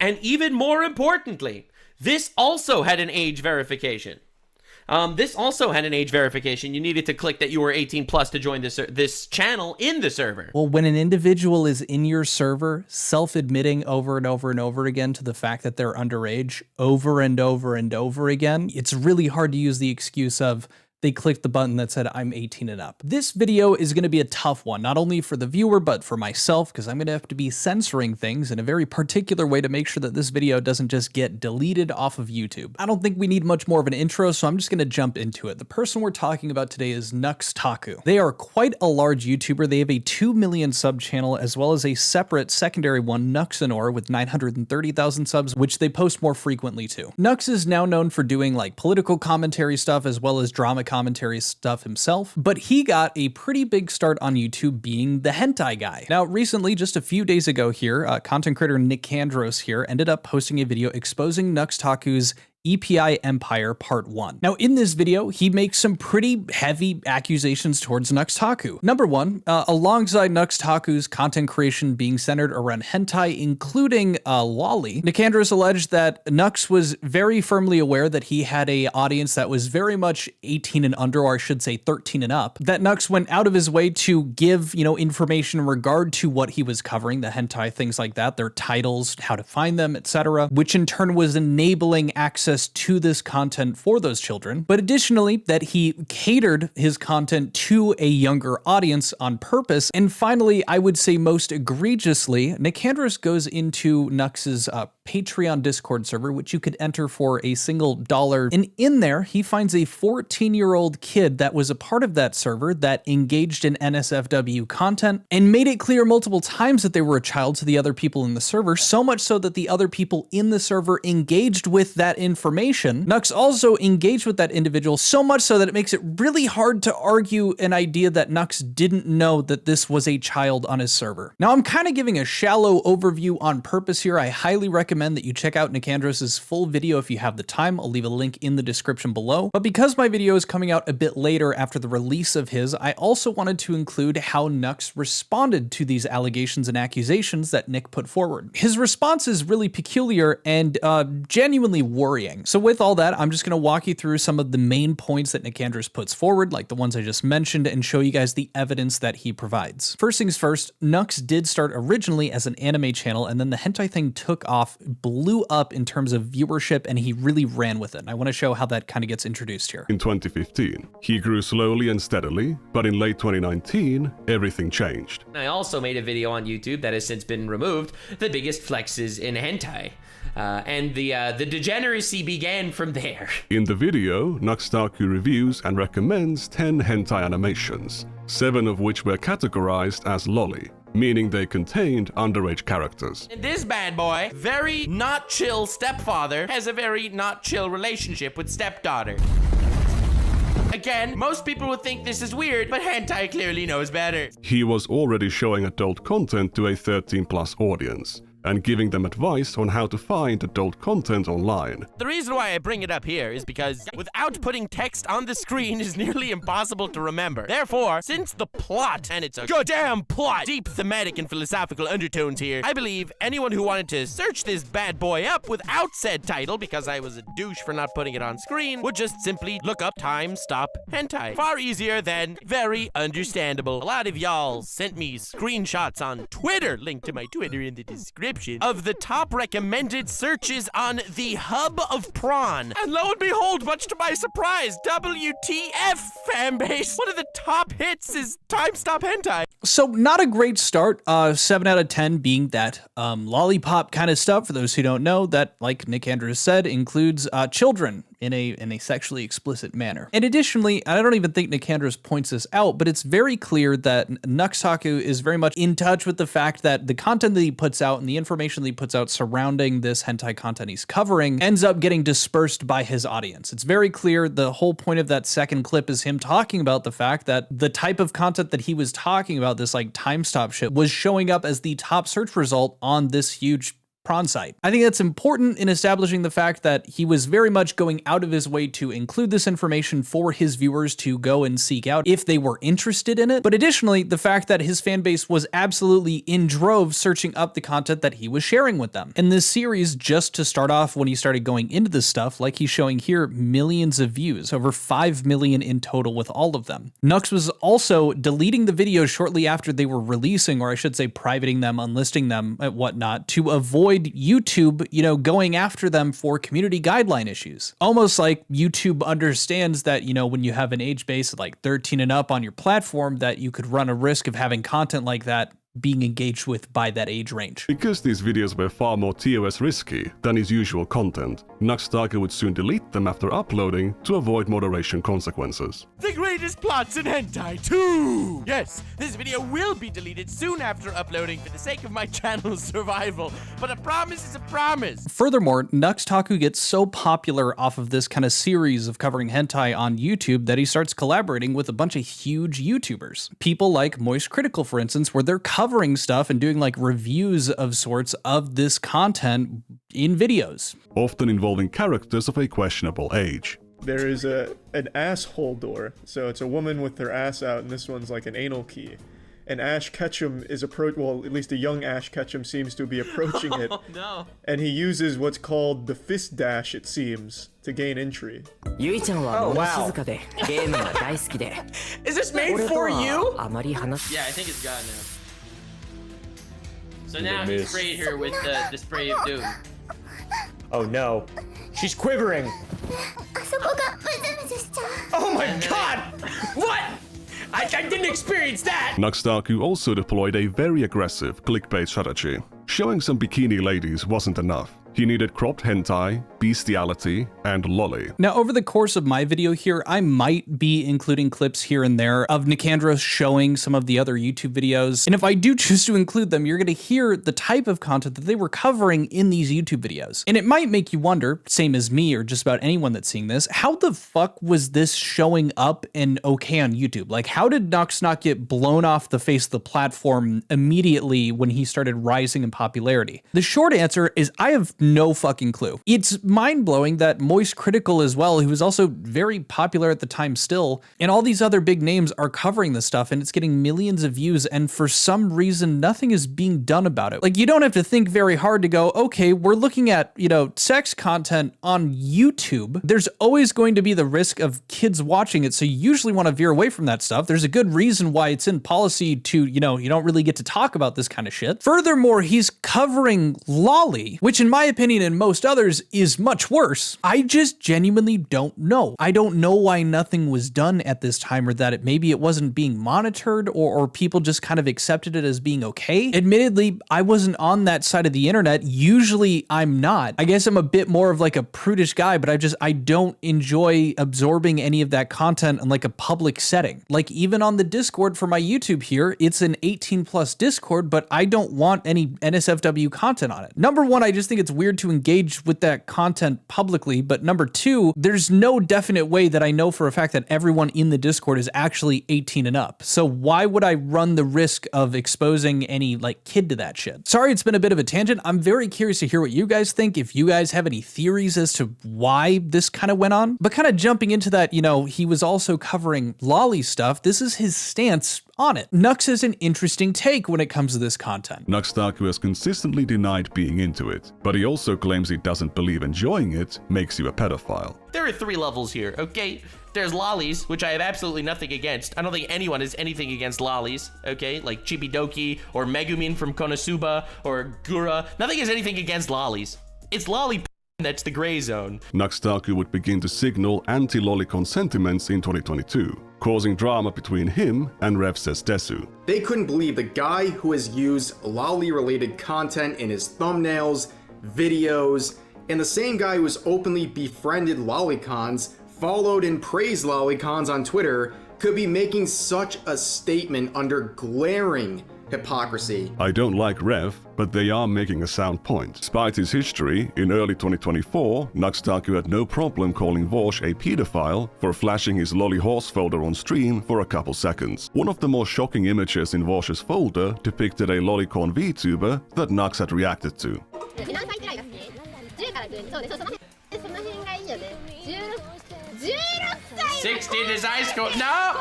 And even more importantly, this also had an age verification. You needed to click that you were 18 plus to join this channel in the server. Well, when an individual is in your server, self-admitting over and over and over again to the fact that they're underage over and over and over again, it's really hard to use the excuse of they clicked the button that said I'm 18 and up. This video is going to be a tough one, not only for the viewer, but for myself, because I'm going to have to be censoring things in a very particular way to make sure that this video doesn't just get deleted off of YouTube. I don't think we need much more of an intro, so I'm just going to jump into it. The person we're talking about today is Taku. They are quite a large YouTuber. They have a 2 million sub channel, as well as a separate secondary one, Nuxanor, with 930,000 subs, which they post more frequently too. Nux is now known for doing like political commentary stuff, as well as drama commentary stuff himself, but he got a pretty big start on YouTube being the hentai guy. Now, recently, just a few days ago here, content creator Nikandro here ended up posting a video exposing Taku's EPI Empire Part 1. Now, in this video, he makes some pretty heavy accusations towards Taku. Number one, alongside Taku's content creation being centered around hentai, including lolly, Nikandro alleged that Nux was very firmly aware that he had a audience that was very much 18 and under, or I should say 13 and up, that Nux went out of his way to give, information in regard to what he was covering, the hentai, things like that, their titles, how to find them, etc., which in turn was enabling access to this content for those children, but additionally that he catered his content to a younger audience on purpose. And finally, I would say most egregiously, Nikandro goes into Nux's Patreon Discord server, which you could enter for a single $1. And in there, he finds a 14-year-old kid that was a part of that server that engaged in NSFW content and made it clear multiple times that they were a child to the other people in the server, so much so that the other people in the server engaged with that information. Nux also engaged with that individual so much so that it makes it really hard to argue an idea that Nux didn't know that this was a child on his server. Now, I'm kind of giving a shallow overview on purpose here. I highly recommend that you check out Nikandro's full video if you have the time. I'll leave a link in the description below. But because my video is coming out a bit later after the release of his, I also wanted to include how Nux responded to these allegations and accusations that Nick put forward. His response is really peculiar and genuinely worrying. So with all that, I'm just going to walk you through some of the main points that Nikandro puts forward, like the ones I just mentioned, and show you guys the evidence that he provides. First things first, Nux did start originally as an anime channel, and then the hentai thing took off, blew up in terms of viewership, and he really ran with it. And I want to show how that kind of gets introduced here. In 2015, he grew slowly and steadily, but in late 2019, everything changed. I also made a video on YouTube that has since been removed, the biggest flexes in hentai. And the degeneracy began from there. In the video, Taku reviews and recommends 10 hentai animations, 7 of which were categorized as lolly, meaning they contained underage characters. And this bad boy, very not chill stepfather, has a very not chill relationship with stepdaughter. Again, most people would think this is weird, but hentai clearly knows better. He was already showing adult content to a 13+ audience, and giving them advice on how to find adult content online. The reason why I bring it up here is because without putting text on the screen is nearly impossible to remember. Therefore, since the plot, and it's a goddamn plot, deep thematic and philosophical undertones here, I believe anyone who wanted to search this bad boy up without said title, because I was a douche for not putting it on screen, would just simply look up time stop hentai. Far easier than very understandable. A lot of y'all sent me screenshots on Twitter, link to my Twitter in the description, of the top recommended searches on the hub of prawn. And lo and behold, much to my surprise, WTF fanbase, one of the top hits is Time Stop Hentai. So not a great start, 7 out of 10 being that lollipop kind of stuff. For those who don't know, that, like Nikandro said, includes children in a sexually explicit manner. And additionally, I don't even think Nikandro points this out, but it's very clear that Taku is very much in touch with the fact that the content that he puts out and the information that he puts out surrounding this hentai content he's covering ends up getting dispersed by his audience. It's very clear. The whole point of that second clip is him talking about the fact that the type of content that he was talking about, this like time stop shit, was showing up as the top search result on this huge prawn site. I think that's important in establishing the fact that he was very much going out of his way to include this information for his viewers to go and seek out if they were interested in it. But additionally, the fact that his fan base was absolutely in droves searching up the content that he was sharing with them. And this series, just to start off, when he started going into this stuff, like he's showing here, millions of views, over 5 million in total with all of them. Nux was also deleting the videos shortly after they were releasing, or I should say privating them, unlisting them, and whatnot, to avoid YouTube, going after them for community guideline issues. Almost like YouTube understands that, when you have an age base of like 13 and up on your platform, that you could run a risk of having content like that being engaged with by that age range. Because these videos were far more TOS risky than his usual content, Taku would soon delete them after uploading to avoid moderation consequences. The greatest plots in hentai 2! Yes, this video will be deleted soon after uploading for the sake of my channel's survival, but a promise is a promise! Furthermore, Taku gets so popular off of this kind of series of covering hentai on YouTube that he starts collaborating with a bunch of huge YouTubers. People like Moist Critical, for instance, where they're covering stuff and doing like reviews of sorts of this content in videos. Often involving characters of a questionable age. There is an asshole door, so it's a woman with her ass out, and this one's like an anal key. And Ash Ketchum is well, at least a young Ash Ketchum seems to be approaching it. Oh no. And he uses what's called the fist dash, it seems, to gain entry. Oh, wow. Is this made for you? Yeah, I think it's gone now. So now he's sprayed her with the spray of doom. Oh no. She's quivering. Oh my god! What? I didn't experience that! Taku also deployed a very aggressive clickbait strategy. Showing some bikini ladies wasn't enough. He needed cropped hentai, bestiality, and lolly. Now, over the course of my video here, I might be including clips here and there of Nikandro showing some of the other YouTube videos. And if I do choose to include them, you're going to hear the type of content that they were covering in these YouTube videos. And it might make you wonder, same as me or just about anyone that's seeing this, how the fuck was this showing up and okay on YouTube? Like, how did Nux not get blown off the face of the platform immediately when he started rising in popularity? The short answer is I have no fucking clue. It's mind-blowing that Moist Critical as well, who was also very popular at the time still, and all these other big names are covering this stuff and it's getting millions of views, and for some reason nothing is being done about it. Like, you don't have to think very hard to go, okay, we're looking at, sex content on YouTube. There's always going to be the risk of kids watching it, so you usually want to veer away from that stuff. There's a good reason why it's in policy to, you don't really get to talk about this kind of shit. Furthermore, he's covering lolly, which in my opinion and most others is much worse. I just genuinely don't know. I don't know why nothing was done at this time, or that maybe it wasn't being monitored, or people just kind of accepted it as being okay. Admittedly, I wasn't on that side of the internet. Usually I'm not. I guess I'm a bit more of like a prudish guy, but I don't enjoy absorbing any of that content in like a public setting. Like, even on the Discord for my YouTube here, it's an 18+ Discord, but I don't want any NSFW content on it. Number one, I just think it's weird to engage with that content publicly, but number two, there's no definite way that I know for a fact that everyone in the Discord is actually 18 and up. So why would I run the risk of exposing any like kid to that shit? Sorry, it's been a bit of a tangent. I'm very curious to hear what you guys think, if you guys have any theories as to why this kind of went on. But kind of jumping into that, he was also covering lolly stuff. This is his stance on it. Nux has an interesting take when it comes to this content. Taku has consistently denied being into it, but he also claims he doesn't believe enjoying it makes you a pedophile. There are 3 levels here, okay? There's lollies, which I have absolutely nothing against. I don't think anyone has anything against lollies, okay? Like Chibidoki or Megumin from Konosuba or Gura. Nothing has anything against lollies. It's lolly that's the gray zone. Taku would begin to signal anti-lolicon sentiments in 2022, causing drama between him and Rev Says Desu. They couldn't believe the guy who has used lolly-related content in his thumbnails, videos, and the same guy who has openly befriended lolicons, followed and praised lolicons on Twitter, could be making such a statement under glaring hypocrisy. I don't like Rev, but they are making a sound point. Despite his history, in early 2024, Taku had no problem calling Vosh a pedophile for flashing his lolly horse folder on stream for a couple seconds. One of the more shocking images in Vosh's folder depicted a lolicon VTuber that Nux had reacted to. 16 is high school. No!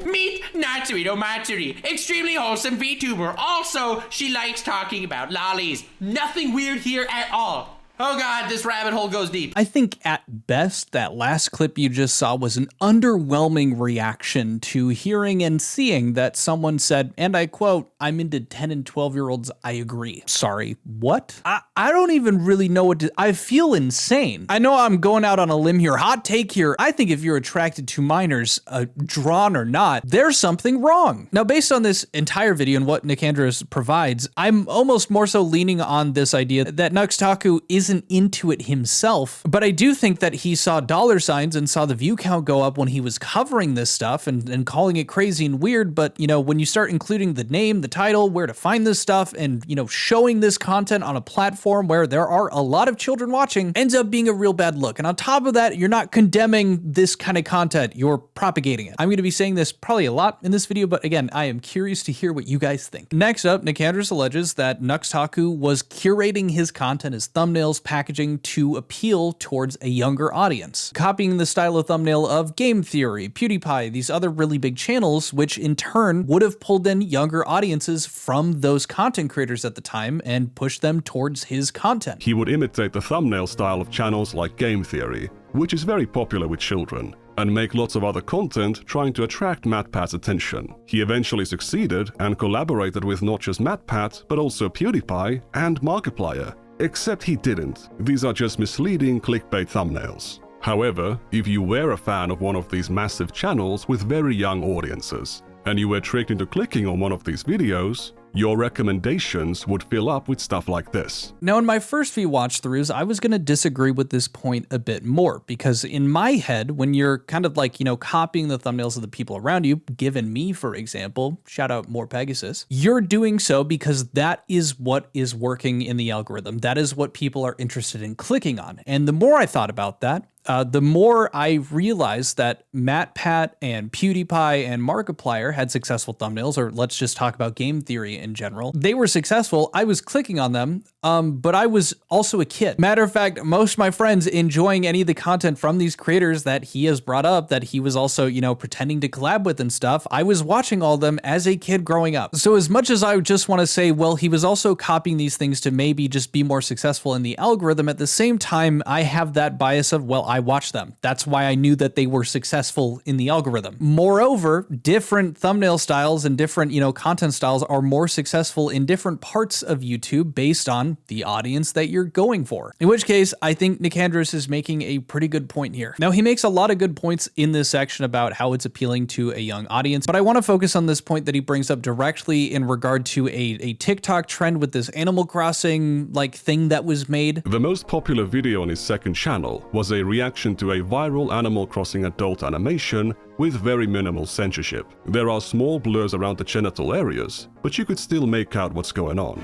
Meet Natsuhiro Matsuri, extremely wholesome VTuber. Also, she likes talking about lollies. Nothing weird here at all. Oh god, this rabbit hole goes deep. I think at best, that last clip you just saw was an underwhelming reaction to hearing and seeing that someone said, and I quote, "I'm into 10 and 12-year-olds, I agree." Sorry, what? I don't even really know what to, I feel insane. I know I'm going out on a limb here, hot take here. I think if you're attracted to minors, drawn or not, there's something wrong. Now, based on this entire video and what Nikandro provides, I'm almost more so leaning on this idea that Taku isn't into it himself, but I do think that he saw dollar signs and saw the view count go up when he was covering this stuff and calling it crazy and weird. But, you know, when you start including the name, the title, where to find this stuff, and, you know, showing this content on a platform where there are a lot of children watching, ends up being a real bad look. And on top of that, you're not condemning this kind of content, you're propagating it. I'm going to be saying this probably a lot in this video, but again, I am curious to hear what you guys think. Next up, Nikandro alleges that Taku was curating his content, his thumbnails, packaging to appeal towards a younger audience, copying the style of thumbnail of Game Theory, PewDiePie, these other really big channels, which in turn would have pulled in younger audiences from those content creators at the time and pushed them towards his content. He would imitate the thumbnail style of channels like Game Theory, which is very popular with children, and make lots of other content trying to attract MatPat's attention. He eventually succeeded and collaborated with not just MatPat, but also PewDiePie and Markiplier. Except he didn't. These are just misleading clickbait thumbnails. However, if you were a fan of one of these massive channels with very young audiences, and you were tricked into clicking on one of these videos, your recommendations would fill up with stuff like this. Now, in my first few watch throughs, I was going to disagree with this point a bit more, because in my head, when you're kind of like, you know, copying the thumbnails of the people around you, given me, for example, shout out more Pegasus, you're doing so because that is what is working in the algorithm. That is what people are interested in clicking on. And the more I thought about that, the more I realized that MatPat and PewDiePie and Markiplier had successful thumbnails, or let's just talk about Game Theory in general. They were successful. I was clicking on them, but I was also a kid. Matter of fact, most of my friends enjoying any of the content from these creators that he has brought up, that he was also, you know, pretending to collab with and stuff, I was watching all of them as a kid growing up. So as much as I just want to say, well, he was also copying these things to maybe just be more successful in the algorithm, at the same time, I have that bias of, well, I watched them. That's why I knew that they were successful in the algorithm. Moreover, different thumbnail styles and different, you know, content styles are more successful in different parts of YouTube based on the audience that you're going for. In which case, I think Nikandro is making a pretty good point here. Now, he makes a lot of good points in this section about how it's appealing to a young audience, but I want to focus on this point that he brings up directly in regard to a TikTok trend with this Animal Crossing like thing that was made. The most popular video on his second channel was a reaction to a viral Animal Crossing adult animation with very minimal censorship. There are small blurs around the genital areas, but you could still make out what's going on.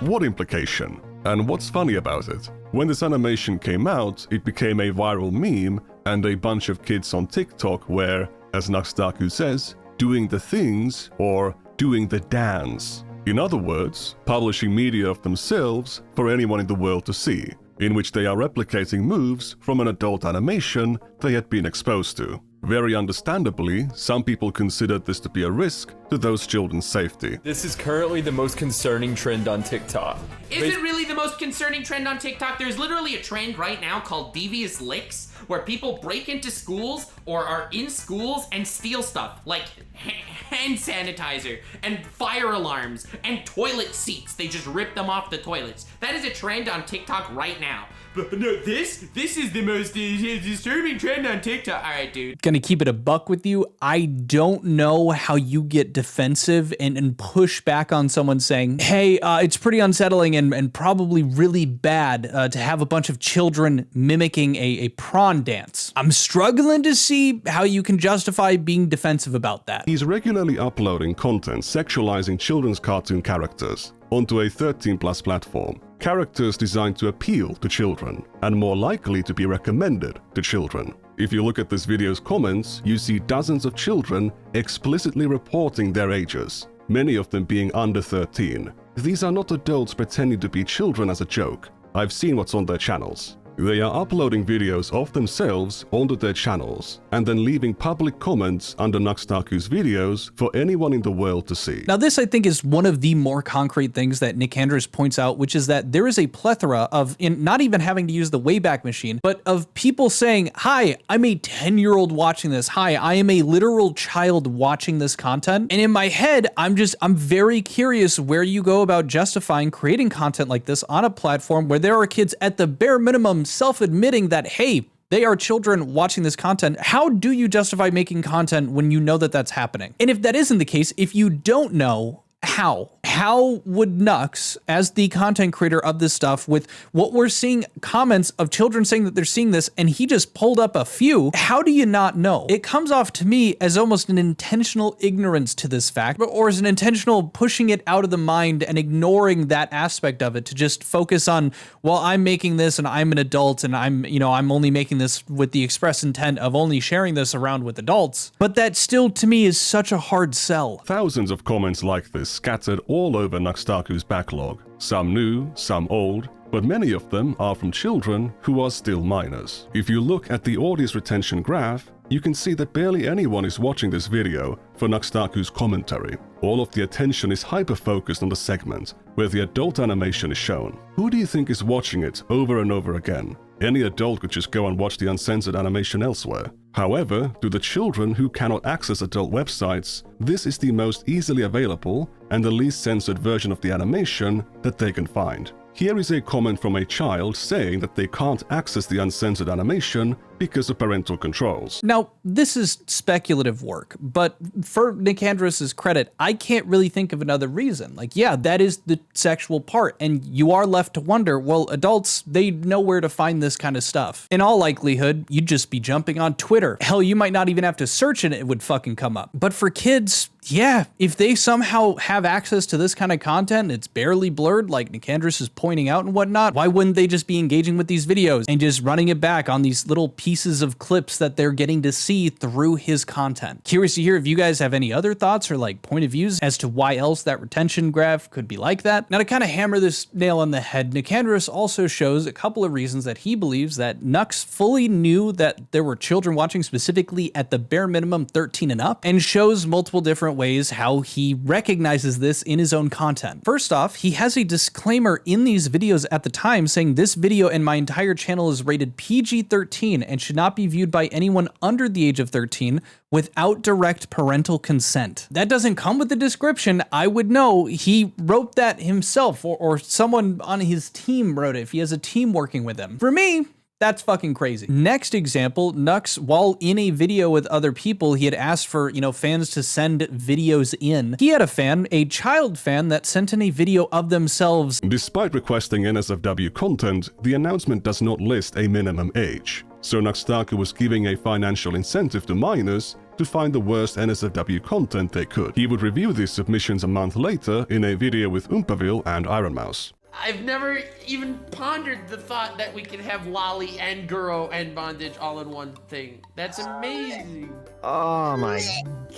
What implication? And what's funny about it? When this animation came out, it became a viral meme, and a bunch of kids on TikTok were, as Taku says, doing the things or doing the dance. In other words, publishing media of themselves for anyone in the world to see, in which they are replicating moves from an adult animation they had been exposed to. Very understandably, some people considered this to be a risk to those children's safety. This is currently the most concerning trend on TikTok. Is it really the most concerning trend on TikTok? There's literally a trend right now called devious licks, where people break into schools or are in schools and steal stuff like hand sanitizer and fire alarms and toilet seats. They just rip them off the toilets. That is a trend on TikTok right now. but no, this is the most disturbing trend on TikTok. All right, dude. Gonna keep it a buck with you. I don't know how you get defensive and push back on someone saying, hey, it's pretty unsettling and probably really bad to have a bunch of children mimicking a prawn dance. I'm struggling to see how you can justify being defensive about that. He's regularly uploading content sexualizing children's cartoon characters onto a 13+ platform. Characters designed to appeal to children and more likely to be recommended to children. If you look at this video's comments, you see dozens of children explicitly reporting their ages, many of them being under 13. These are not adults pretending to be children as a joke. I've seen what's on their channels. They are uploading videos of themselves onto their channels and then leaving public comments under Taku's videos for anyone in the world to see. Now this, I think, is one of the more concrete things that Nikandro points out, which is that there is a plethora of, in not even having to use the Wayback Machine, but of people saying, hi, I'm a 10-year-old watching this. Hi, I am a literal child watching this content. And in my head, I'm very curious where you go about justifying creating content like this on a platform where there are kids at the bare minimum self-admitting that, hey, they are children watching this content. How do you justify making content when you know that that's happening? And if that isn't the case, if you don't know, how would Nux, as the content creator of this stuff, with what we're seeing comments of children saying that they're seeing this, and he just pulled up a few, how do you not know? It comes off to me as almost an intentional ignorance to this fact, or as an intentional pushing it out of the mind and ignoring that aspect of it to just focus on, well, I'm making this and I'm an adult and I'm only making this with the express intent of only sharing this around with adults. But that still, to me, is such a hard sell. Thousands of comments like this scattered all over Taku's backlog, some new, some old, but many of them are from children who are still minors. If you look at the audience retention graph, you can see that barely anyone is watching this video for Taku's commentary. All of the attention is hyper-focused on the segment where the adult animation is shown. Who do you think is watching it over and over again? Any adult could just go and watch the uncensored animation elsewhere. However, to the children who cannot access adult websites, this is the most easily available and the least censored version of the animation that they can find. Here is a comment from a child saying that they can't access the uncensored animation because of parental controls. Now, this is speculative work, but for Nikandro's credit, I can't really think of another reason. Like, yeah, that is the sexual part, and you are left to wonder, well, adults, they know where to find this kind of stuff. In all likelihood, you'd just be jumping on Twitter. Hell, you might not even have to search it would fucking come up. But for kids, yeah, if they somehow have access to this kind of content, it's barely blurred, like Nikandro is pointing out and whatnot, why wouldn't they just be engaging with these videos and just running it back on these little pieces of clips that they're getting to see through his content? Curious to hear if you guys have any other thoughts or like point of views as to why else that retention graph could be like that. Now, to kind of hammer this nail on the head, Nikandro also shows a couple of reasons that he believes that Nux fully knew that there were children watching, specifically at the bare minimum 13 and up, and shows multiple different ways how he recognizes this in his own content. First off, he has a disclaimer in these videos at the time saying this video and my entire channel is rated PG-13 and should not be viewed by anyone under the age of 13 without direct parental consent. That doesn't come with the description. I would know he wrote that himself or someone on his team wrote it if he has a team working with him. For me, that's fucking crazy. Next example, Nux, while in a video with other people, he had asked for, fans to send videos in. He had a fan, a child fan, that sent in a video of themselves. Despite requesting NSFW content, the announcement does not list a minimum age. So Taku was giving a financial incentive to minors to find the worst NSFW content they could. He would review these submissions a month later in a video with Oompaville and Iron Mouse. I've never even pondered the thought that we could have Lolly and Guro and Bondage all in one thing. That's amazing. Oh my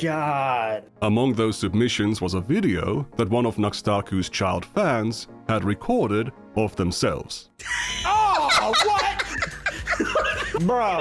god. Among those submissions was a video that one of Taku's child fans had recorded of themselves. Oh, what? Bro.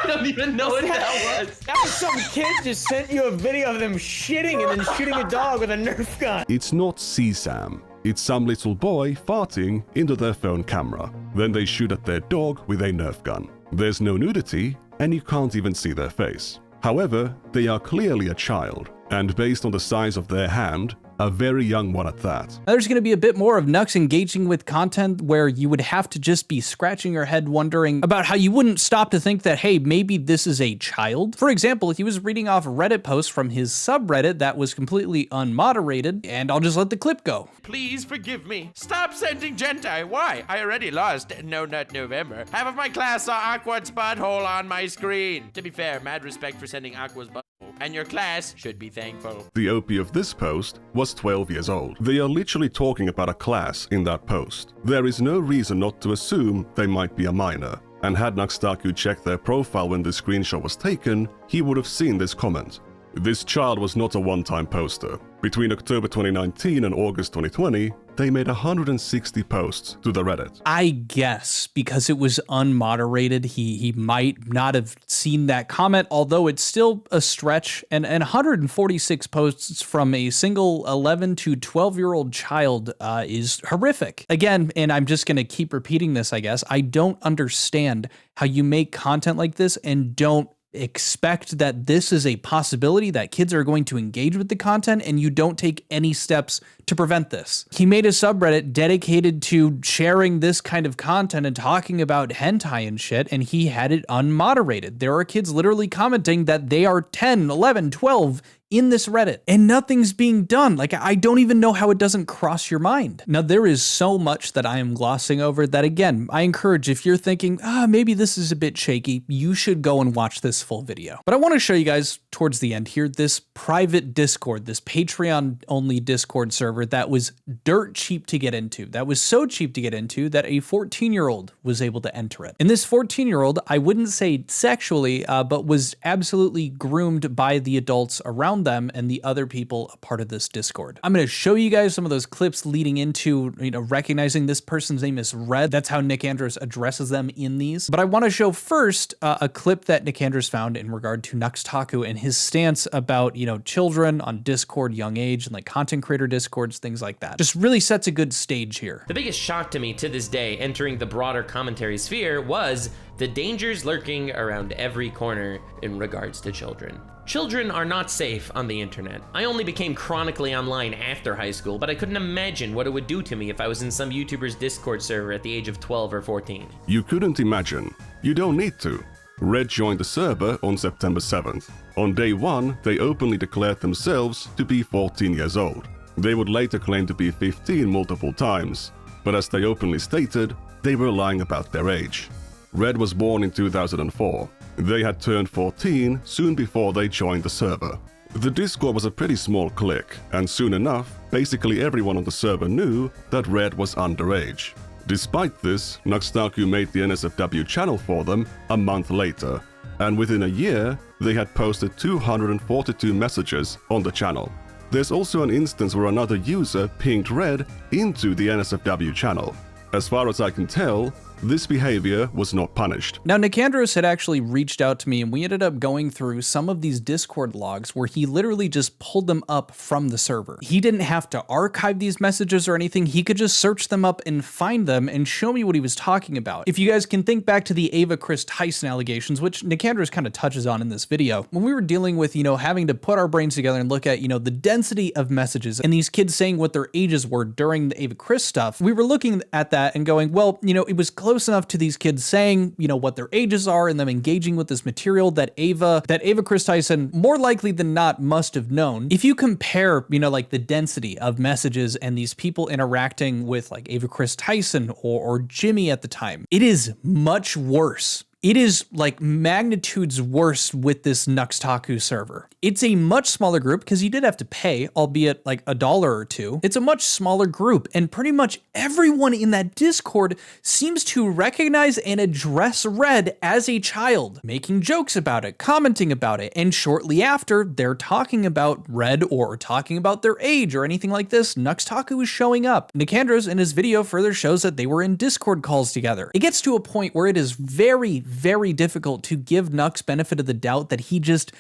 I don't even know what that was. That was some kid just sent you a video of them shitting and then shooting a dog with a Nerf gun. It's not CSAM. It's some little boy farting into their phone camera. Then they shoot at their dog with a Nerf gun. There's no nudity, and you can't even see their face. However, they are clearly a child, and based on the size of their hand, a very young one at that. Now, there's going to be a bit more of Nux engaging with content where you would have to just be scratching your head wondering about how you wouldn't stop to think that, hey, maybe this is a child. For example, he was reading off Reddit posts from his subreddit that was completely unmoderated, and I'll just let the clip go. Please forgive me. Stop sending Gentai. Why? I already lost No Nut November. Half of my class saw Aqua's butthole on my screen. To be fair, mad respect for sending Aqua's butthole. And your class should be thankful. The OP of this post was 12 years old. They are literally talking about a class in that post. There is no reason not to assume they might be a minor. And had Taku checked their profile when this screenshot was taken, he would have seen this comment. This child was not a one-time poster. Between October 2019 and August 2020, they made 160 posts to the Reddit. I guess because it was unmoderated, he might not have seen that comment, although it's still a stretch. And 146 posts from a single 11 to 12-year-old child is horrific. Again, and I'm just going to keep repeating this, I guess, I don't understand how you make content like this and don't expect that this is a possibility that kids are going to engage with the content and you don't take any steps to prevent this. He made a subreddit dedicated to sharing this kind of content and talking about hentai and shit, and he had it unmoderated. There are kids literally commenting that they are 10, 11, 12 in this Reddit, and nothing's being done. Like, I don't even know how it doesn't cross your mind. Now, there is so much that I am glossing over that, again, I encourage, if you're thinking, maybe this is a bit shaky, you should go and watch this full video. But I want to show you guys towards the end here, this private Discord, this Patreon-only Discord server that was dirt cheap to get into. That was so cheap to get into that a 14-year-old was able to enter it. And this 14-year-old, I wouldn't say sexually, but was absolutely groomed by the adults around them and the other people a part of this Discord. I'm going to show you guys some of those clips leading into, recognizing this person's name is Red. That's how Nikandro addresses them in these. But I want to show first a clip that Nikandro found in regard to Taku and his stance about, children on Discord, young age, and like content creator Discords, things like that. Just really sets a good stage here. The biggest shock to me to this day entering the broader commentary sphere was the dangers lurking around every corner in regards to children. Children are not safe on the internet. I only became chronically online after high school, but I couldn't imagine what it would do to me if I was in some YouTuber's Discord server at the age of 12 or 14. You couldn't imagine. You don't need to. Red joined the server on September 7th. On day 1, they openly declared themselves to be 14 years old. They would later claim to be 15 multiple times, but as they openly stated, they were lying about their age. Red was born in 2004. They had turned 14 soon before they joined the server. The Discord was a pretty small clique, and soon enough, basically everyone on the server knew that Red was underage. Despite this, Taku made the NSFW channel for them a month later, and within a year, they had posted 242 messages on the channel. There's also an instance where another user pinged Red into the NSFW channel. As far as I can tell, this behavior was not punished. Now, Nikandro had actually reached out to me and we ended up going through some of these Discord logs where he literally just pulled them up from the server. He didn't have to archive these messages or anything. He could just search them up and find them and show me what he was talking about. If you guys can think back to the Ava Chris Tyson allegations, which Nikandro kind of touches on in this video, when we were dealing with, having to put our brains together and look at, the density of messages and these kids saying what their ages were during the Ava Chris stuff, we were looking at that and going, well, it was close enough to these kids saying, what their ages are and them engaging with this material that Ava Chris Tyson more likely than not must have known. If you compare, like the density of messages and these people interacting with like Ava Chris Tyson or Jimmy at the time, it is much worse. It is like magnitudes worse with this Taku server. It's a much smaller group because you did have to pay, albeit like $1 or $2. It's a much smaller group, and pretty much everyone in that Discord seems to recognize and address Red as a child, making jokes about it, commenting about it, and shortly after, they're talking about Red or talking about their age or anything like this, Taku is showing up. Nikandro in his video further shows that they were in Discord calls together. It gets to a point where it is very difficult to give Nux benefit of the doubt that he just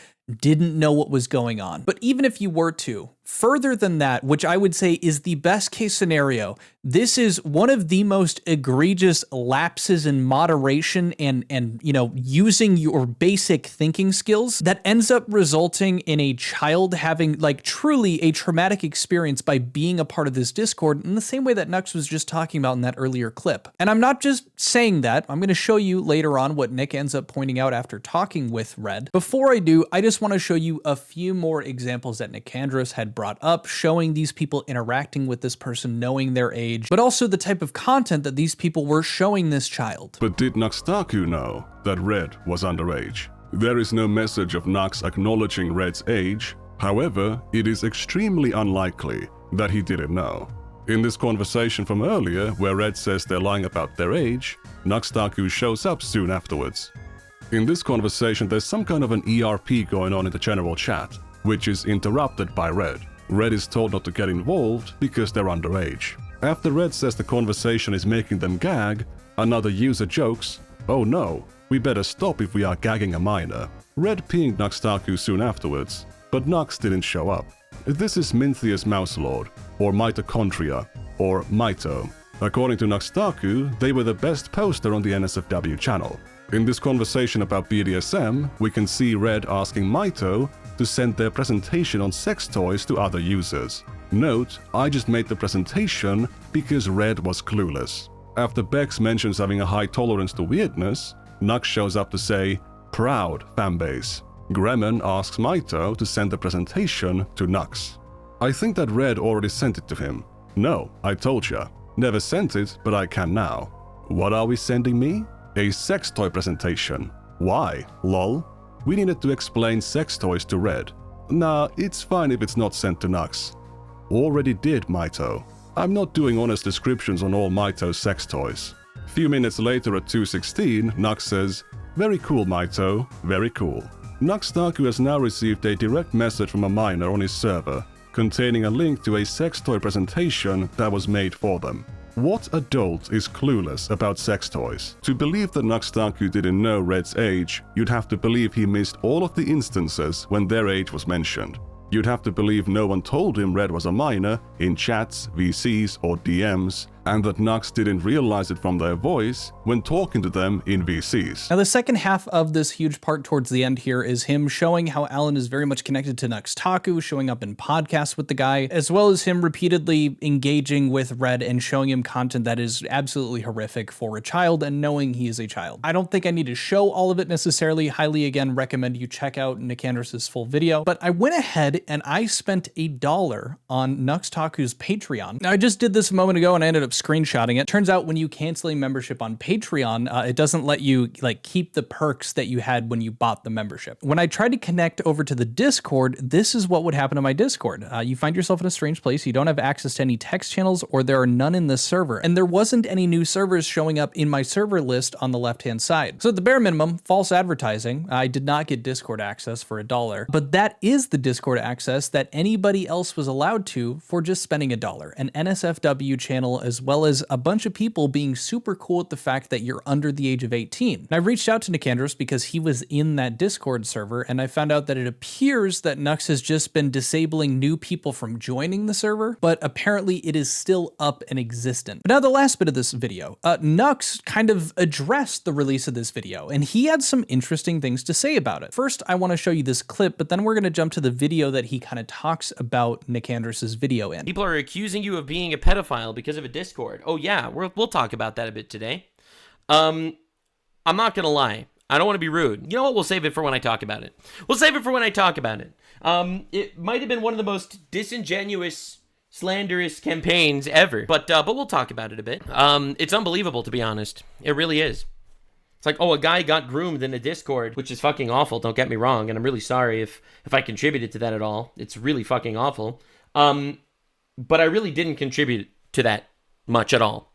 didn't know what was going on. But even if you were to, Further than that, which I would say is the best case scenario, this is one of the most egregious lapses in moderation and using your basic thinking skills that ends up resulting in a child having like truly a traumatic experience by being a part of this Discord in the same way that Nux was just talking about in that earlier clip. And I'm not just saying that, I'm going to show you later on what Nick ends up pointing out after talking with Red. Before I do, I just want to show you a few more examples that Nikandro had brought up, showing these people interacting with this person, knowing their age, but also the type of content that these people were showing this child. But did Taku know that Red was underage? There is no message of Nux acknowledging Red's age. However, it is extremely unlikely that he didn't know. In this conversation from earlier, where Red says they're lying about their age, Taku shows up soon afterwards. In this conversation, there's some kind of an ERP going on in the general chat, which is interrupted by Red. Red is told not to get involved because they're underage. After Red says the conversation is making them gag, another user jokes, "Oh no, we better stop if we are gagging a minor." Red pinged Taku soon afterwards, but Nux didn't show up. This is Mintheus Mouselord, or Mitochondria, or Mito. According to Taku, they were the best poster on the NSFW channel. In this conversation about BDSM, we can see Red asking Mito to send their presentation on sex toys to other users. Note, I just made the presentation because Red was clueless. After Bex mentions having a high tolerance to weirdness, Nux shows up to say, "Proud fanbase." Gremmen asks Mito to send the presentation to Nux. I think that Red already sent it to him. No, I told ya. Never sent it, but I can now. What are we sending me? A sex toy presentation. Why? Lol. We needed to explain sex toys to Red. Nah, it's fine if it's not sent to Nux. Already did, Mito. I'm not doing honest descriptions on all Mito's sex toys. Few minutes later at 2:16, Nux says, "Very cool, Mito, very cool." Taku has now received a direct message from a minor on his server, containing a link to a sex toy presentation that was made for them. What adult is clueless about sex toys? To believe that Taku didn't know Red's age, you'd have to believe he missed all of the instances when their age was mentioned. You'd have to believe no one told him Red was a minor in chats, VCs, or DMs, and that Nux didn't realize it from their voice when talking to them in VCs. Now, the second half of this huge part towards the end here is him showing how Alan is very much connected to Taku, showing up in podcasts with the guy, as well as him repeatedly engaging with Red and showing him content that is absolutely horrific for a child and knowing he is a child. I don't think I need to show all of it necessarily. Highly, again, recommend you check out Nikandro's full video, but I went ahead and I spent $1 on Taku's Patreon. Now, I just did this a moment ago and I ended up screenshotting it. Turns out when you cancel a membership on Patreon, it doesn't let you like keep the perks that you had when you bought the membership. When I tried to connect over to the Discord, this is what would happen to my Discord. You find yourself in a strange place. You don't have access to any text channels, or there are none in this server. And there wasn't any new servers showing up in my server list on the left-hand side. So at the bare minimum, false advertising. I did not get Discord access for $1, but that is the Discord access that anybody else was allowed to for just spending $1. An NSFW channel, as well as a bunch of people being super cool with the fact that you're under the age of 18. And I reached out to Nikandro because he was in that Discord server, and I found out that it appears that Nux has just been disabling new people from joining the server, but apparently it is still up and existent. But now the last bit of this video, Nux kind of addressed the release of this video, and he had some interesting things to say about it. First, I want to show you this clip, but then we're going to jump to the video that he kind of talks about Nikandro's video in. People are accusing you of being a pedophile because of a Discord. Oh yeah, we'll talk about that a bit today. I'm not gonna lie. I don't want to be rude. You know what? We'll save it for when I talk about it. We'll save it for when I talk about it. It might have been one of the most disingenuous, slanderous campaigns ever, but we'll talk about it a bit. It's unbelievable, to be honest. It really is. It's like, oh, a guy got groomed in a Discord, which is fucking awful, don't get me wrong, and I'm really sorry if I contributed to that at all. It's really fucking awful. But I really didn't contribute to that much at all,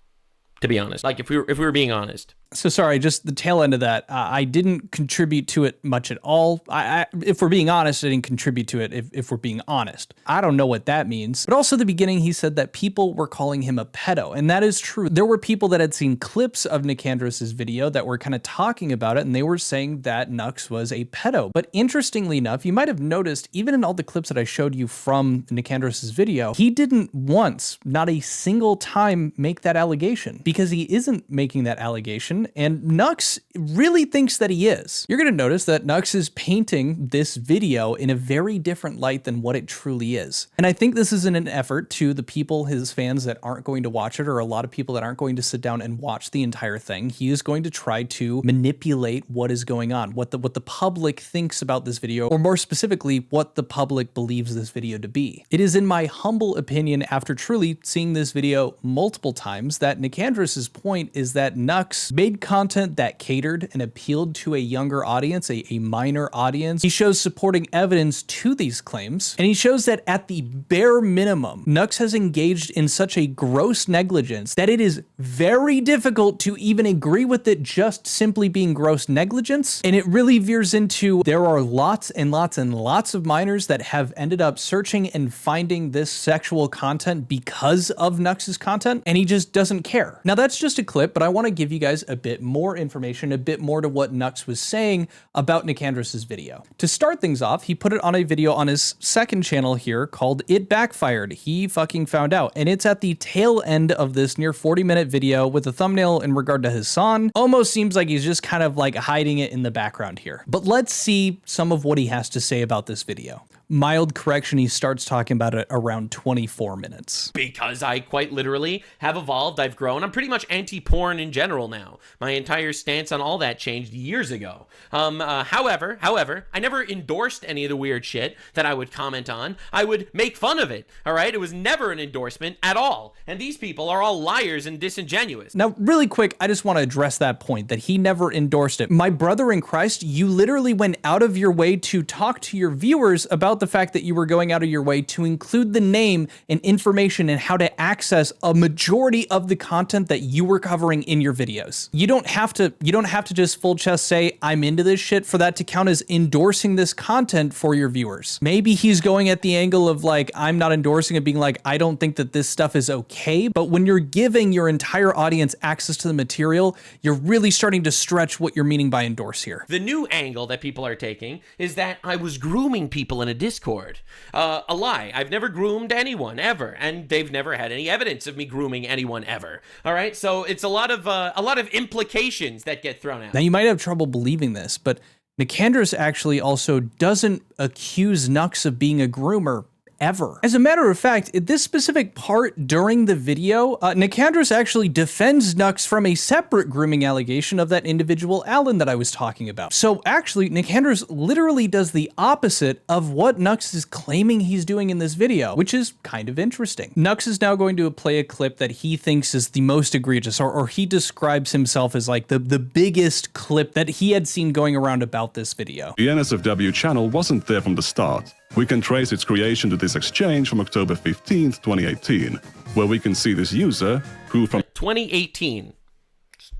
to be honest. Like, if we were being honest. So sorry, just the tail end of that. I didn't contribute to it much at all. If we're being honest, I didn't contribute to it. If we're being honest, I don't know what that means. But also, at the beginning, he said that people were calling him a pedo, and that is true. There were people that had seen clips of Nikandros's video that were kind of talking about it, and they were saying that Nux was a pedo. But interestingly enough, you might have noticed, even in all the clips that I showed you from Nikandros's video, he didn't once, not a single time, make that allegation, because he isn't making that allegation. And Nux really thinks that he is. You're going to notice that Nux is painting this video in a very different light than what it truly is. And I think this is in an effort to the people, his fans, that aren't going to watch it, or a lot of people that aren't going to sit down and watch the entire thing. He is going to try to manipulate what is going on, what the public thinks about this video, or more specifically, what the public believes this video to be. It is in my humble opinion, after truly seeing this video multiple times, that Nikandros's point is that Nux made content that catered and appealed to a younger audience, a minor audience. He shows supporting evidence to these claims, and he shows that at the bare minimum, Nux has engaged in such a gross negligence that it is very difficult to even agree with it just simply being gross negligence. And it really veers into, there are lots and lots and lots of minors that have ended up searching and finding this sexual content because of Nux's content, and he just doesn't care. Now that's just a clip, but I want to give you guys a bit more information, a bit more to what Nux was saying about Nikandros's video. To start things off, he put it on a video on his second channel here called It Backfired. He fucking found out, and it's at the tail end of this near 40-minute video with a thumbnail in regard to his son. Almost seems like he's just kind of like hiding it in the background here. But let's see some of what he has to say about this video. Mild correction, he starts talking about it around 24 minutes. Because I quite literally have evolved, I've grown. I'm pretty much anti-porn in general now. My entire stance on all that changed years ago. However, I never endorsed any of the weird shit that I would comment on. I would make fun of it, all right? It was never an endorsement at all. And these people are all liars and disingenuous. Now, really quick, I just want to address that point, that he never endorsed it. My brother in Christ, you literally went out of your way to talk to your viewers about the fact that you were going out of your way to include the name and information and how to access a majority of the content that you were covering in your videos. You don't have to just full chest say, I'm into this shit, for that to count as endorsing this content for your viewers. Maybe he's going at the angle of like, I'm not endorsing it, being like, I don't think that this stuff is okay. But when you're giving your entire audience access to the material, you're really starting to stretch what you're meaning by endorse here. The new angle that people are taking is that I was grooming people in a Discord. A lie. I've never groomed anyone ever, and they've never had any evidence of me grooming anyone ever. All right, so it's a lot of implications that get thrown out. Now you might have trouble believing this, but Nikandros actually also doesn't accuse Nux of being a groomer ever. As a matter of fact, at this specific part during the video, Nikandros actually defends Nux from a separate grooming allegation of that individual Alan that I was talking about. So actually, Nikandros literally does the opposite of what Nux is claiming he's doing in this video, which is kind of interesting. Nux is now going to play a clip that he thinks is the most egregious, or he describes himself as like the biggest clip that he had seen going around about this video. The NSFW channel wasn't there from the start. We can trace its creation to this exchange from October 15th, 2018, where we can see this user who from 2018,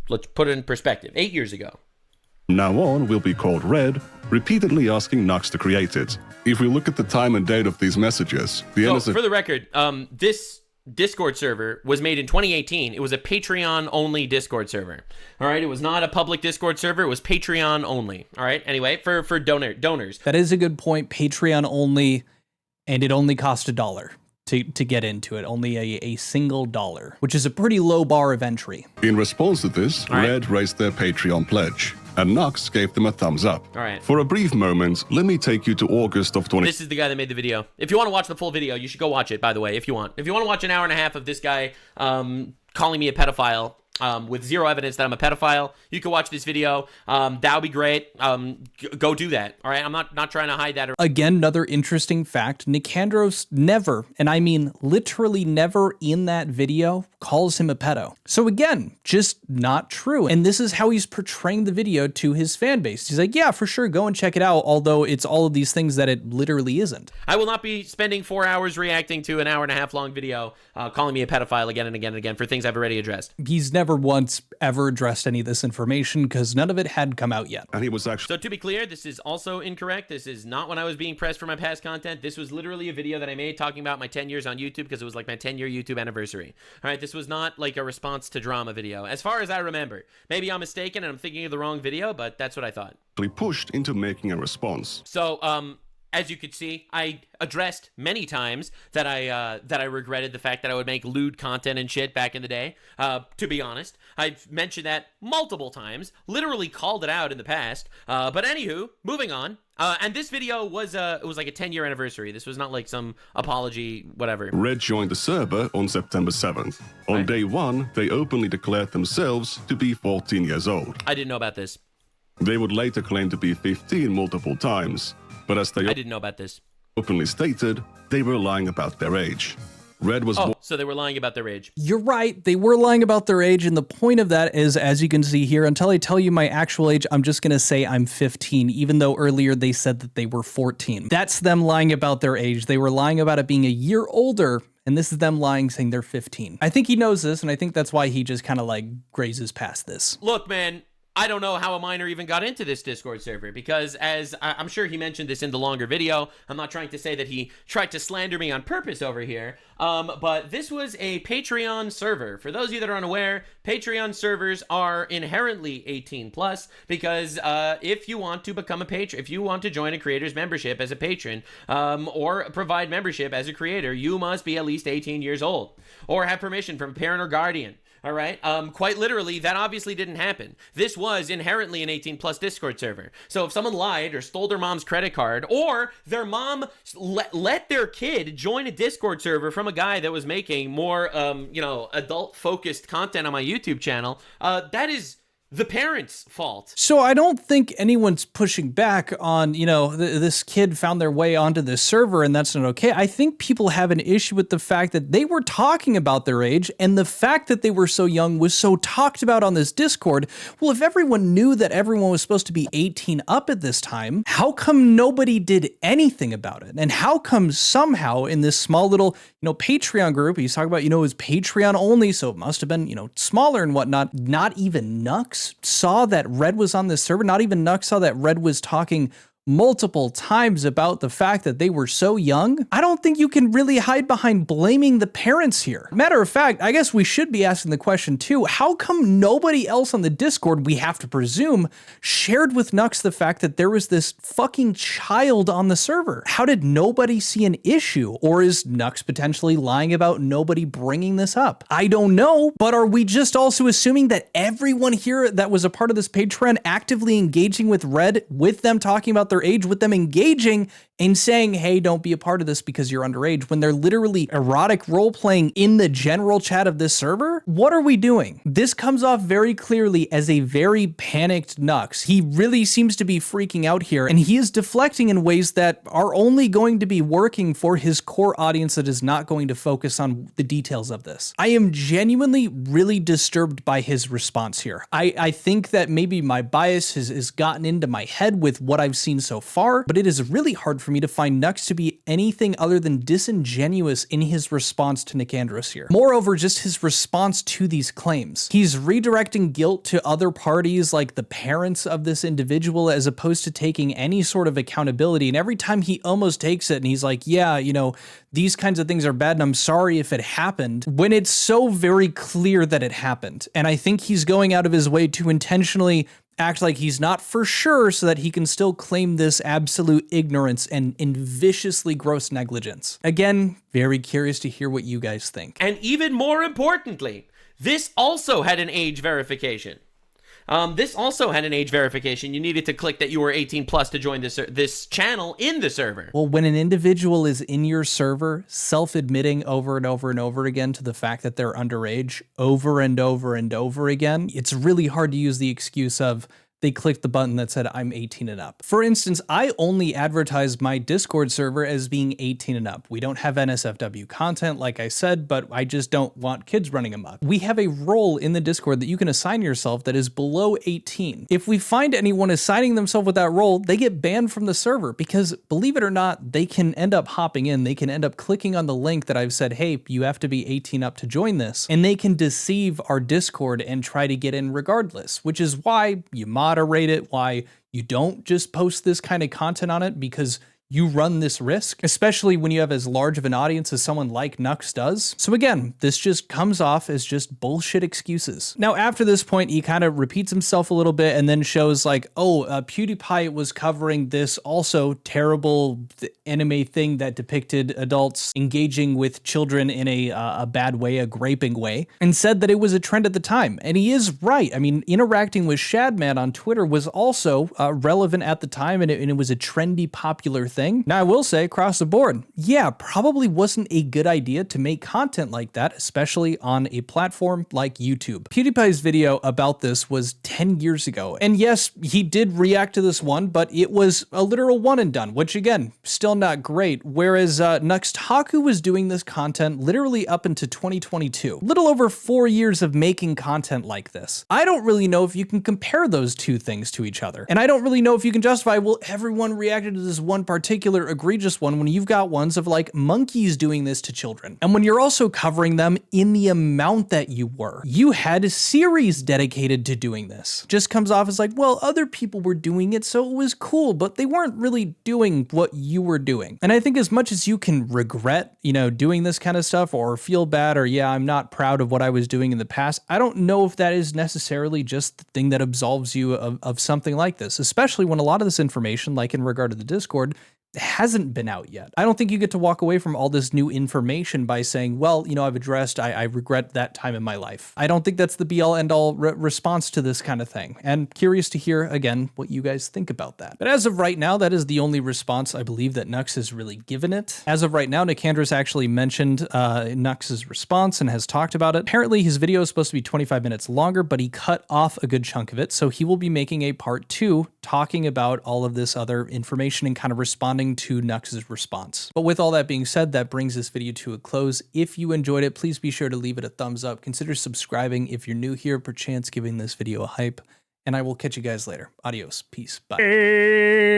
let's put it in perspective, 8 years ago. now on will be called Red, repeatedly asking Nux to create it. If we look at the time and date of these messages, the for the record, this Discord server was made in 2018. It was a Patreon-only Discord server. All right, it was not a public Discord server. It was Patreon only. All right, anyway, for donors. That is a good point. Patreon only, and it only cost $1 to get into it. Only a single dollar, which is a pretty low bar of entry. In response to this, Red raised their Patreon pledge, and Nux gave them a thumbs up. All right. For a brief moment, let me take you to August of 20... This is the guy that made the video. If you want to watch the full video, you should go watch it, by the way, if you want. If you want to watch an hour and a half of this guy calling me a pedophile, with zero evidence that I'm a pedophile, you can watch this video. That would be great. Go do that. All right, I'm not trying to hide that. Again, another interesting fact, Nikandros never, and I mean literally never in that video, calls him a pedo. So again, just not true. And this is how he's portraying the video to his fan base. He's like, yeah, for sure, go and check it out, although it's all of these things that it literally isn't. I will not be spending 4 hours reacting to an hour and a half long video calling me a pedophile again and again and again for things I've already addressed. He's never never once ever addressed any of this information because none of it had come out yet. And he was actually So to be clear, this is also incorrect. This is not when I was being pressed for my past content. This was literally a video that I made talking about my 10 years on YouTube because it was like my 10-year YouTube anniversary. All right, this was not like a response to drama video, as far as I remember. Maybe I'm mistaken and I'm thinking of the wrong video, but that's what I thought. pushed into making a response. So, as you could see, I addressed many times that I regretted the fact that I would make lewd content and shit back in the day. To be honest, I've mentioned that multiple times, literally called it out in the past. But anywho, moving on. And this video was it was like a 10-year anniversary. This was not like some apology, whatever. Red joined the server on September 7th. On day 1, they openly declared themselves to be 14 years old. I didn't know about this. They would later claim to be 15 multiple times, but as they I didn't know about this. openly stated, they were lying about their age. Red was Oh, so they were lying about their age. You're right. They were lying about their age. And the point of that is, as you can see here, until I tell you my actual age, I'm just going to say I'm 15, even though earlier they said that they were 14. That's them lying about their age. They were lying about it being a year older. And this is them lying, saying they're 15. I think he knows this. And I think that's why he just kind of like grazes past this. Look, man, I don't know how a minor even got into this Discord server because as I'm sure he mentioned this in the longer video, I'm not trying to say that he tried to slander me on purpose over here, but this was a Patreon server. For those of you that are unaware, Patreon servers are inherently 18 plus because if you want to become a patron, if you want to join a creator's membership as a patron or provide membership as a creator, you must be at least 18 years old or have permission from a parent or guardian. All right. Quite literally, that obviously didn't happen. This was inherently an 18 plus Discord server. So if someone lied or stole their mom's credit card or their mom let their kid join a Discord server from a guy that was making more, adult focused content on my YouTube channel, that is the parents' fault. So I don't think anyone's pushing back on, this kid found their way onto this server and that's not okay. I think people have an issue with the fact that they were talking about their age and the fact that they were so young was so talked about on this Discord. Well, if everyone knew that everyone was supposed to be 18 up at this time, how come nobody did anything about it? And how come somehow in this small little, Patreon group, he's talking about, it was Patreon only, so it must have been, smaller and whatnot, not even Nux saw that Red was on this server. Not even Nux saw that Red was talking multiple times about the fact that they were so young. I don't think you can really hide behind blaming the parents here. Matter of fact, I guess we should be asking the question too, how come nobody else on the Discord, we have to presume, shared with Nux the fact that there was this fucking child on the server? How did nobody see an issue? Or is Nux potentially lying about nobody bringing this up? I don't know, but are we just also assuming that everyone here that was a part of this Patreon actively engaging with Red, with them talking about their age, with them engaging and saying, hey, don't be a part of this because you're underage, when they're literally erotic role-playing in the general chat of this server? What are we doing? This comes off very clearly as a very panicked Nux. He really seems to be freaking out here, and he is deflecting in ways that are only going to be working for his core audience that is not going to focus on the details of this. I am genuinely really disturbed by his response here. I think that maybe my bias has gotten into my head with what I've seen so far, but it is really hard for me to find Nux to be anything other than disingenuous in his response to Nikandro here. Moreover, just his response to these claims. He's redirecting guilt to other parties like the parents of this individual as opposed to taking any sort of accountability. And every time he almost takes it and he's like, yeah, these kinds of things are bad and I'm sorry if it happened, when it's so very clear that it happened. And I think he's going out of his way to intentionally act like he's not for sure so that he can still claim this absolute ignorance and viciously gross negligence. Again, very curious to hear what you guys think. And even more importantly, this also had an age verification. You needed to click that you were 18 plus to join this channel in the server. Well, when an individual is in your server, self-admitting over and over and over again to the fact that they're underage over and over and over again, it's really hard to use the excuse of they clicked the button that said I'm 18 and up. For instance, I only advertise my Discord server as being 18 and up. We don't have NSFW content, like I said, but I just don't want kids running amok. We have a role in the Discord that you can assign yourself that is below 18. If we find anyone assigning themselves with that role, they get banned from the server because, believe it or not, they can end up hopping in. They can end up clicking on the link that I've said, hey, you have to be 18 up to join this, and they can deceive our Discord and try to get in regardless, which is why you moderate it, why you don't just post this kind of content on it, because you run this risk, especially when you have as large of an audience as someone like Nux does. So again, this just comes off as just bullshit excuses. Now, after this point, he kind of repeats himself a little bit and then shows like, oh, PewDiePie was covering this also terrible anime thing that depicted adults engaging with children in a bad way, a graping way, and said that it was a trend at the time. And he is right. I mean, interacting with Shadman on Twitter was also relevant at the time, and it was a trendy, popular thing. Now, I will say across the board, yeah, probably wasn't a good idea to make content like that, especially on a platform like YouTube. PewDiePie's video about this was 10 years ago. And yes, he did react to this one, but it was a literal one and done, which again, still not great. Whereas Taku was doing this content literally up into 2022. Little over 4 years of making content like this. I don't really know if you can compare those two things to each other. And I don't really know if you can justify, well, everyone reacted to this one particular egregious one when you've got ones of like monkeys doing this to children. And when you're also covering them in the amount that you were. You had a series dedicated to doing this. Just comes off as like, well, other people were doing it, so it was cool, but they weren't really doing what you were doing. And I think as much as you can regret, doing this kind of stuff or feel bad or, yeah, I'm not proud of what I was doing in the past, I don't know if that is necessarily just the thing that absolves you of something like this, especially when a lot of this information, like in regard to the Discord, hasn't been out yet. I don't think you get to walk away from all this new information by saying, well, I've addressed, I regret that time in my life. I don't think that's the be-all end-all response to this kind of thing. And curious to hear, again, what you guys think about that. But as of right now, that is the only response I believe that Nux has really given it. As of right now, Nikandro's actually mentioned Nux's response and has talked about it. Apparently, his video is supposed to be 25 minutes longer, but he cut off a good chunk of it, so he will be making a part 2 talking about all of this other information and kind of responding to Nux's response. But with all that being said, that brings this video to a close. If you enjoyed it, please be sure to leave it a thumbs up. Consider subscribing if you're new here, perchance giving this video a hype, and I will catch you guys later. Adios. Peace. Bye.